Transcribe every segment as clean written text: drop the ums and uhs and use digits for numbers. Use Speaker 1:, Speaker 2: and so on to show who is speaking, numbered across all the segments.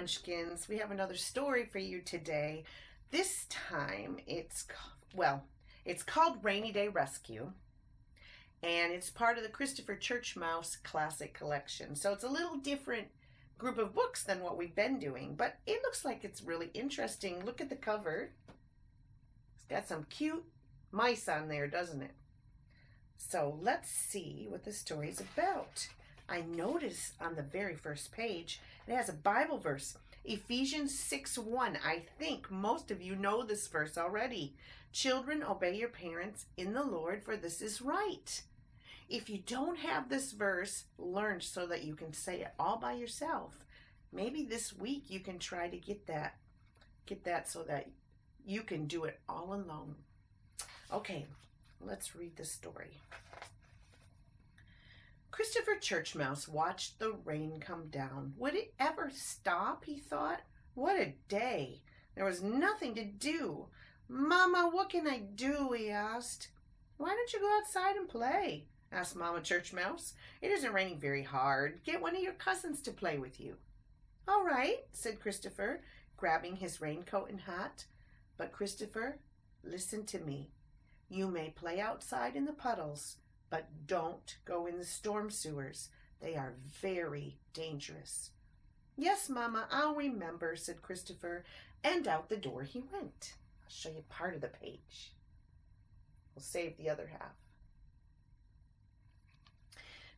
Speaker 1: Munchkins. We have another story for you today. This time it's called Rainy Day Rescue, and it's part of the Christopher Church Mouse Classic Collection. So it's a little different group of books than what we've been doing, but it looks like it's really interesting. Look at the cover. It's got some cute mice on there, doesn't it? So let's see what the story is about. I notice on the very first page, it has a Bible verse, Ephesians 6:1. I think most of you know this verse already. Children, obey your parents in the Lord, for this is right. If you don't have this verse, learn so that you can say it all by yourself. Maybe this week you can try to get that so that you can do it all alone. Okay, let's read the story. Christopher Church Mouse watched the rain come down. Would it ever stop, he thought. What a day. There was nothing to do. Mama, what can I do, he asked. Why don't you go outside and play, asked Mama Church Mouse. It isn't raining very hard. Get one of your cousins to play with you. All right, said Christopher, grabbing his raincoat and hat. But Christopher, listen to me. You may play outside in the puddles, but don't go in the storm sewers. They are very dangerous. Yes, Mama, I'll remember, said Christopher, and out the door he went. I'll show you part of the page. We'll save the other half.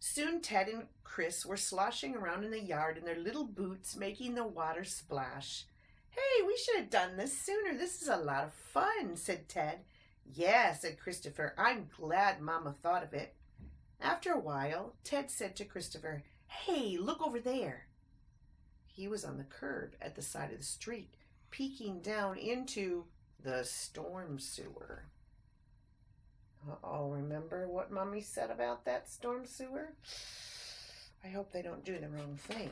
Speaker 1: Soon Ted and Chris were sloshing around in the yard in their little boots, making the water splash. Hey, we should have done this sooner. This is a lot of fun, said Ted. Yeah, said Christopher. I'm glad Mama thought of it. After a while, Ted said to Christopher, Hey, look over there. He was on the curb at the side of the street, peeking down into the storm sewer. Uh-oh, remember what Mommy said about that storm sewer? I hope they don't do the wrong thing.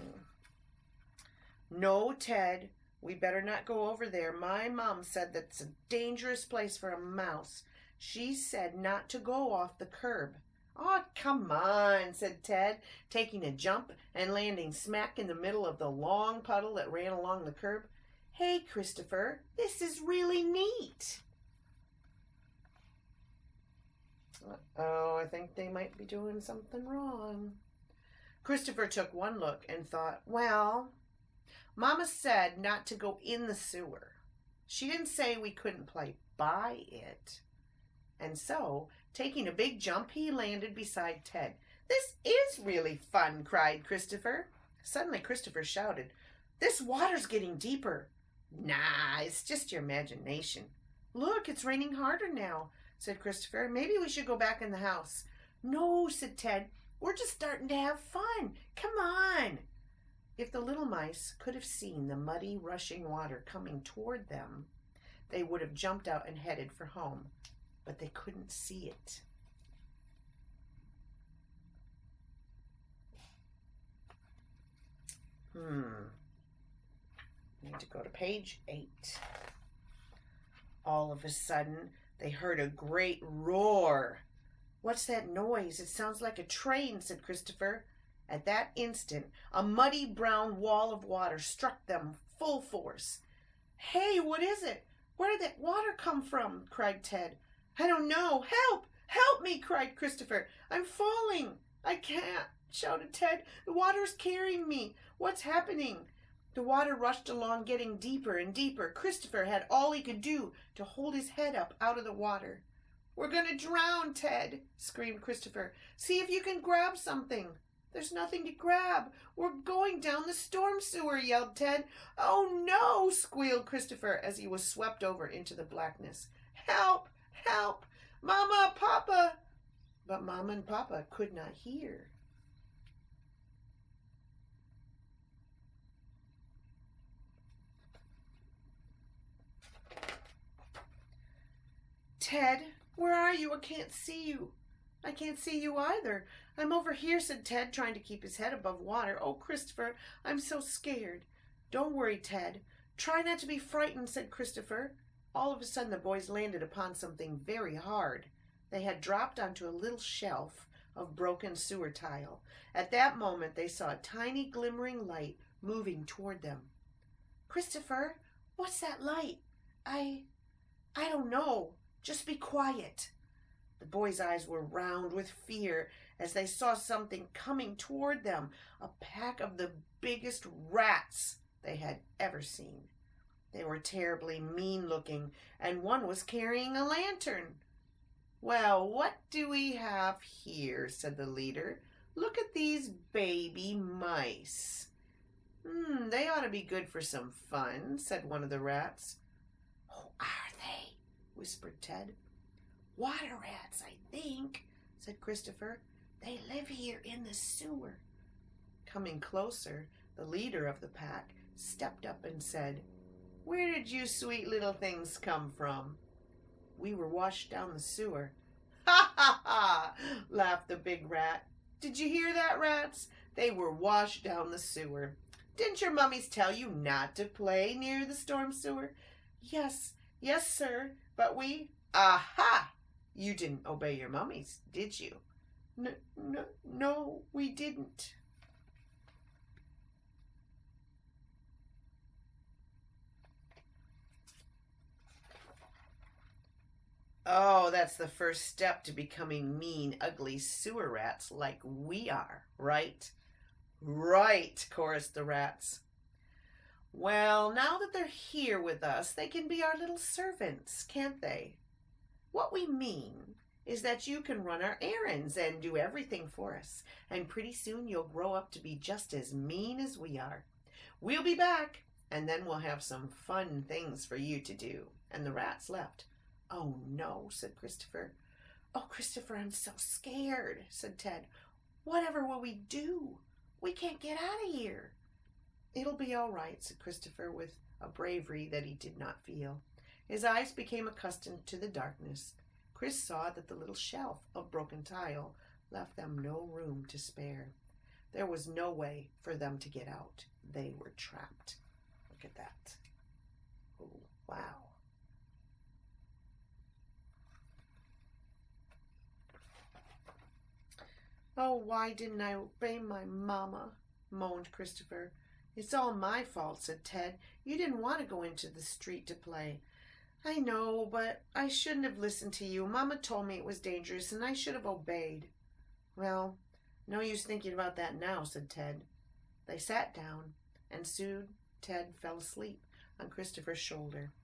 Speaker 1: No, Ted. We better not go over there. My mom said that's a dangerous place for a mouse. She said not to go off the curb. Oh, come on, said Ted, taking a jump and landing smack in the middle of the long puddle that ran along the curb. Hey, Christopher, this is really neat. Uh-oh, I think they might be doing something wrong. Christopher took one look and thought, well, Mama said not to go in the sewer. She didn't say we couldn't play by it. And so, taking a big jump, he landed beside Ted. This is really fun, cried Christopher. Suddenly, Christopher shouted, This water's getting deeper. Nah, it's just your imagination. Look, it's raining harder now, said Christopher. Maybe we should go back in the house. No, said Ted. We're just starting to have fun. Come on. If the little mice could have seen the muddy, rushing water coming toward them, they would have jumped out and headed for home, but they couldn't see it. Need to go to page 8. All of a sudden, they heard a great roar. What's that noise? It sounds like a train, said Christopher. At that instant, a muddy brown wall of water struck them full force. Hey, what is it? Where did that water come from? Cried Ted. I don't know. Help! Help me! Cried Christopher. I'm falling. I can't, shouted Ted. The water's carrying me. What's happening? The water rushed along, getting deeper and deeper. Christopher had all he could do to hold his head up out of the water. We're going to drown, Ted, screamed Christopher. See if you can grab something. There's nothing to grab. We're going down the storm sewer, yelled Ted. Oh, no, squealed Christopher as he was swept over into the blackness. Help! Help! Mama, Papa! But Mama and Papa could not hear. Ted, where are you? I can't see you. I can't see you either. I'm over here, said Ted, trying to keep his head above water. Oh, Christopher, I'm so scared. Don't worry, Ted. Try not to be frightened, said Christopher. All of a sudden, the boys landed upon something very hard. They had dropped onto a little shelf of broken sewer tile. At that moment, they saw a tiny glimmering light moving toward them. Christopher, what's that light? I don't know. Just be quiet. The boy's eyes were round with fear as they saw something coming toward them, a pack of the biggest rats they had ever seen. They were terribly mean-looking, and one was carrying a lantern. "Well, what do we have here?" said the leader. "Look at these baby mice." They ought to be good for some fun," said one of the rats. "Who are they?" whispered Ted. "Water rats, I think," said Christopher. "They live here in the sewer." Coming closer, the leader of the pack stepped up and said, "Where did you sweet little things come from?" "We were washed down the sewer." "Ha ha ha!" laughed the big rat. "Did you hear that, rats? They were washed down the sewer. Didn't your mummies tell you not to play near the storm sewer?" Yes, sir, but we..." "Aha! You didn't obey your mummies, did you?" No, we didn't." Oh, that's the first step to becoming mean, ugly sewer rats like we are, right? "Right," chorused the rats. "Well, now that they're here with us, they can be our little servants, can't they? What we mean is that you can run our errands and do everything for us, and pretty soon you'll grow up to be just as mean as we are. We'll be back, and then we'll have some fun things for you to do." And the rats left. "Oh, no," said Christopher. "Oh, Christopher, I'm so scared," said Ted. "Whatever will we do? We can't get out of here." "It'll be all right," said Christopher with a bravery that he did not feel. His eyes became accustomed to the darkness. Chris saw that the little shelf of broken tile left them no room to spare. There was no way for them to get out. They were trapped. Look at that. Oh, wow. "Oh, why didn't I obey my mama?" moaned Christopher. "It's all my fault," said Ted. "You didn't want to go into the street to play." "I know, but I shouldn't have listened to you. Mama told me it was dangerous, and I should have obeyed." "Well, no use thinking about that now," said Ted. They sat down, and soon Ted fell asleep on Christopher's shoulder.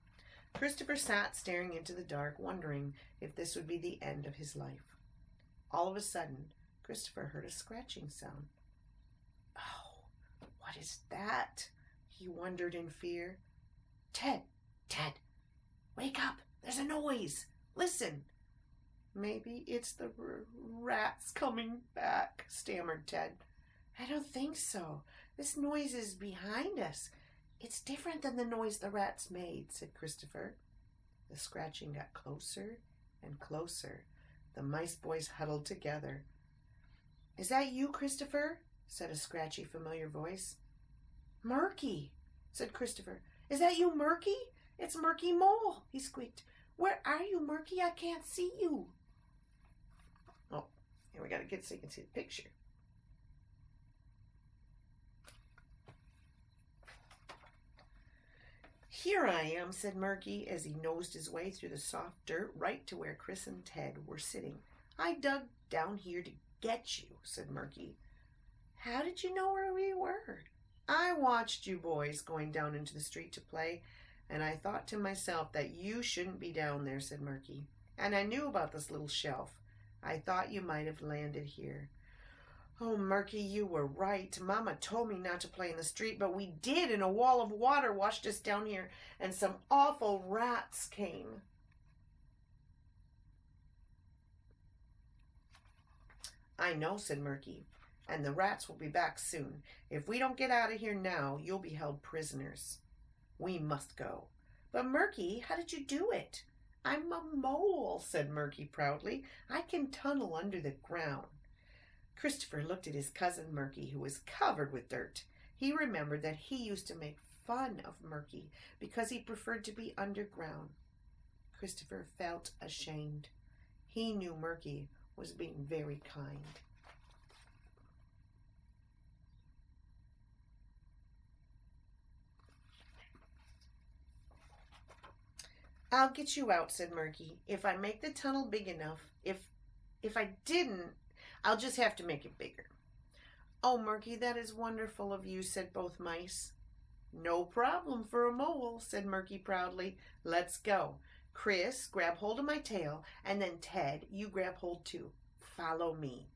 Speaker 1: Christopher sat staring into the dark, wondering if this would be the end of his life. All of a sudden, Christopher heard a scratching sound. "Oh, what is that?" he wondered in fear. Ted, wake up! There's a noise! Listen!" "Maybe it's the rats coming back," stammered Ted. "I don't think so. This noise is behind us. It's different than the noise the rats made," said Christopher. The scratching got closer and closer. The mice boys huddled together. "Is that you, Christopher?" said a scratchy, familiar voice. "Murky," said Christopher. "Is that you, Murky? It's Murky Mole," he squeaked. "Where are you, Murky? I can't see you." Oh, here we got to get so you can see the picture. "Here I am," said Murky as he nosed his way through the soft dirt right to where Chris and Ted were sitting. "I dug down here to get you," said Murky. "How did you know where we were?" "I watched you boys going down into the street to play, and I thought to myself that you shouldn't be down there," said Murky. "And I knew about this little shelf. I thought you might have landed here." "Oh, Murky, you were right. Mama told me not to play in the street, but we did, and a wall of water washed us down here, and some awful rats came." "I know," said Murky, "and the rats will be back soon. If we don't get out of here now, you'll be held prisoners. We must go." "But Murky, how did you do it?" "I'm a mole," said Murky proudly. "I can tunnel under the ground." Christopher looked at his cousin Murky, who was covered with dirt. He remembered that he used to make fun of Murky because he preferred to be underground. Christopher felt ashamed. He knew Murky was being very kind. I'll get you out, said Murky, if I make the tunnel big enough. If I didn't, I'll just have to make it bigger. Oh, Murky, that is wonderful of you, said both mice. No problem for a mole, said Murky proudly. Let's go. Chris, grab hold of my tail, and then Ted, you grab hold too. Follow me.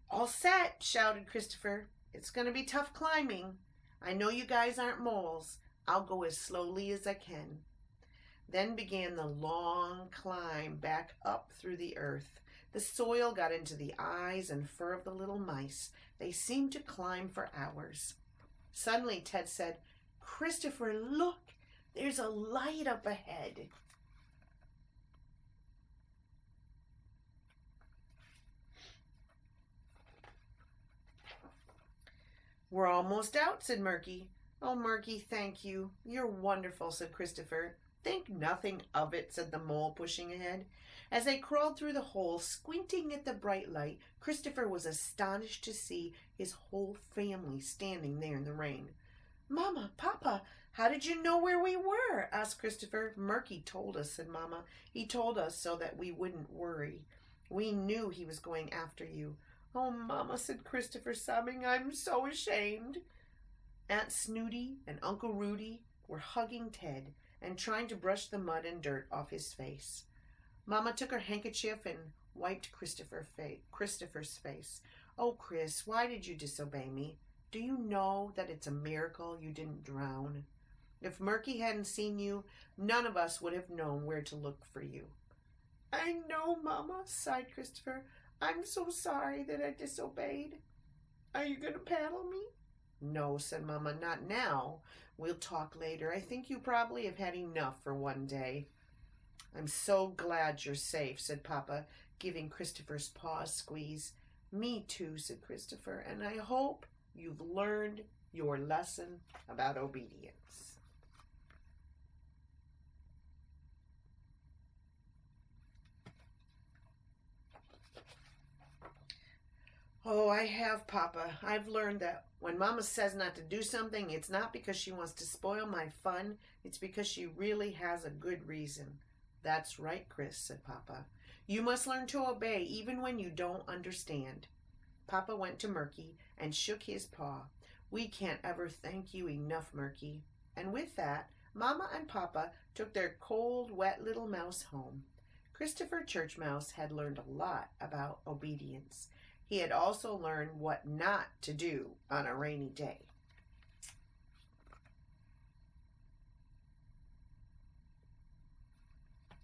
Speaker 1: All set, shouted Christopher. It's going to be tough climbing. I know you guys aren't moles. I'll go as slowly as I can. Then began the long climb back up through the earth. The soil got into the eyes and fur of the little mice. They seemed to climb for hours. Suddenly Ted said, Christopher, look! There's a light up ahead. We're almost out, said Murky. Oh, Murky, thank you. You're wonderful, said Christopher. Think nothing of it, said the mole, pushing ahead. As they crawled through the hole, squinting at the bright light, Christopher was astonished to see his whole family standing there in the rain. Mama, Papa, how did you know where we were? Asked Christopher. Murky told us, said Mama. He told us so that we wouldn't worry. We knew he was going after you. Oh, Mama, said Christopher, sobbing, I'm so ashamed. Aunt Snooty and Uncle Rudy were hugging Ted and trying to brush the mud and dirt off his face. Mama took her handkerchief and wiped Christopher's face. Oh, Chris, why did you disobey me? Do you know that it's a miracle you didn't drown? If Murky hadn't seen you, none of us would have known where to look for you. I know, Mama, sighed Christopher. I'm so sorry that I disobeyed. Are you going to paddle me? No, said Mama, not now. We'll talk later. I think you probably have had enough for one day. I'm so glad you're safe, said Papa, giving Christopher's paw a squeeze. Me too, said Christopher, and I hope you've learned your lesson about obedience. Oh, I have, Papa. I've learned that when Mama says not to do something, it's not because she wants to spoil my fun. It's because she really has a good reason. That's right, Chris, said Papa. You must learn to obey even when you don't understand. Papa went to Murky and shook his paw. We can't ever thank you enough, Murky. And with that, Mama and Papa took their cold, wet little mouse home. Christopher Churchmouse had learned a lot about obedience. He had also learned what not to do on a rainy day.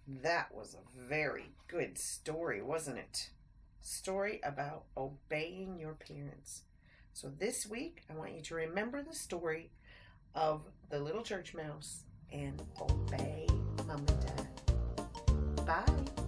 Speaker 1: That was a very good story, wasn't it? Story about obeying your parents. So this week, I want you to remember the story of the little church mouse and obey Mom and Dad. Bye.